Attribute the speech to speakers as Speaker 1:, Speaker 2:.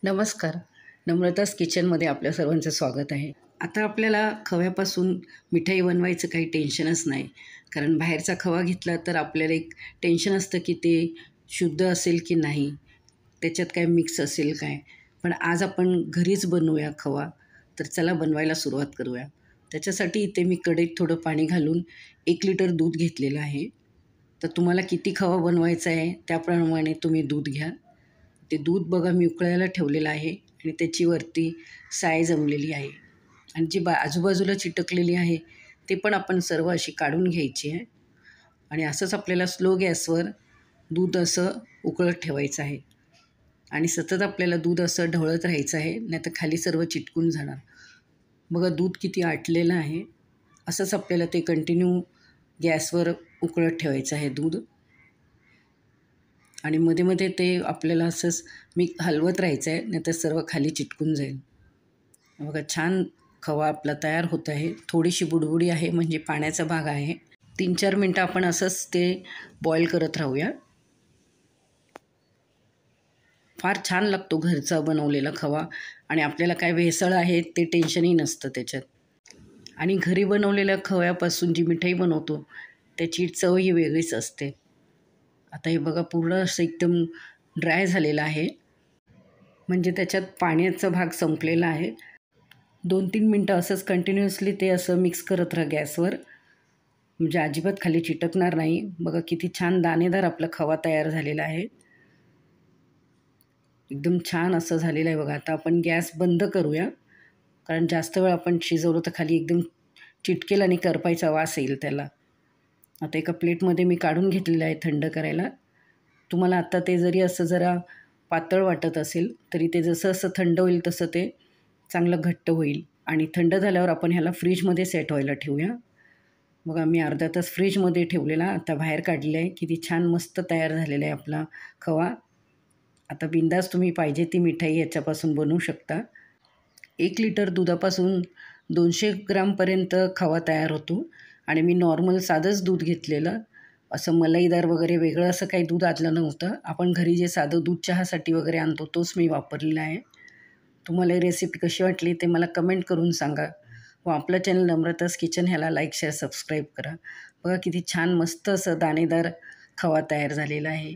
Speaker 1: नमस्कार. नम्रताच किचनमध्ये आपल्या सर्वांचं स्वागत आहे. आता आपल्याला खव्यापासून मिठाई बनवायचं काही टेन्शनच नाही. कारण बाहेरचा खवा घेतला तर आपल्याला एक टेन्शन असतं की ते शुद्ध असेल की नाही, त्याच्यात काय मिक्स असेल काय. पण आज आपण घरीच बनवूया खवा. तर चला बनवायला सुरुवात करूया. त्याच्यासाठी इथे मी कढईत थोडं पाणी घालून 1 लिटर दूध घेतलेलं आहे. तर तुम्हाला किती खवा बनवायचा आहे त्याप्रमाणे तुम्ही दूध घ्या. ते दूध बघा मी उकळायला ठेवलेलं आहे आणि त्याची वरती साय जमलेली आहे आणि जी आजूबाजूला चिटकलेली आहे ते पण आपण सर्व अशी काढून घ्यायची आहे. आणि असंच आपल्याला स्लो गॅसवर दूध असं उकळत ठेवायचं आहे आणि सतत आपल्याला दूध असं ढवळत राहायचं आहे, नाहीतर खाली सर्व चिटकून जाणार. बघा दूध किती आटलेलं आहे. असंच आपल्याला ते कंटिन्यू गॅसवर उकळत ठेवायचं आहे दूध. आणि मध्ये मध्ये ते आपल्याला असंच हलवत राहायचं आहे, नाहीतर सर्व खाली चिटकून जाईल. बघा छान खवा आपला तयार होत आहे. थोडीशी बुडबुडी आहे म्हणजे पाण्याचा भाग आहे. 3-4 मिनटं आपण असंच ते बॉईल करत राहूया. फार छान लागतो घरचा बनवलेला खवा आणि आपल्याला काय भेसळ आहे ते टेन्शनही नसतं त्याच्यात. आणि घरी बनवलेल्या खव्यापासून जी मिठाई बनवतो त्याची चवही वेगळीच असते. आता हे बघा पूर्ण असं एकदम ड्राय झालेलं आहे, म्हणजे त्याच्यात पाण्याचा भाग संपलेला आहे. 2-3 मिनटं असंच कंटिन्युअसली ते असं मिक्स करत राहा गॅसवर, म्हणजे अजिबात खाली चिटकणार नाही. बघा किती छान दाणेदार आपला खवा तयार झालेला आहे. एकदम छान असं झालेलं आहे बघा. आता आपण गॅस बंद करूया, कारण जास्त वेळ आपण शिजवलं तर खाली एकदम चिटकेल आणि करपायचा वास येईल त्याला. आता एका प्लेटमध्ये मी काढून घेतलेलं आहे थंड करायला. तुम्हाला आत्ता ते जरी असं जरा पातळ वाटत असेल तरी ते जसं असं थंड होईल तसं ते चांगलं घट्ट होईल. आणि थंड झाल्यावर आपण ह्याला फ्रीजमध्ये सेट व्हायला ठेवूया. बघा मी अर्धा तास फ्रीजमध्ये ठेवलेला, आता बाहेर काढले आहे. किती छान मस्त तयार झालेला आहे आपला खवा. आता बिंदास तुम्ही पाहिजे ती मिठाई याच्यापासून बनवू शकता. 1 लिटर दुधापासून 200 ग्रामपर्यंत खवा तयार होतो. आणि मी नॉर्मल साधंच दूध घेतलेलं, असं मलाईदार वगैरे वेगळं असं काही दूध आणलं नव्हतं. आपण घरी जे साधं दूध चहासाठी वगैरे आणतो तोच मी वापरलेला आहे. तुम्हाला ही रेसिपी कशी वाटली ते मला कमेंट करून सांगा. व आपलं चॅनल नम्रतास किचन ह्याला लाईक शेअर सबस्क्राईब करा. बघा किती छान मस्त असं दाणेदार खवा तयार झालेला आहे.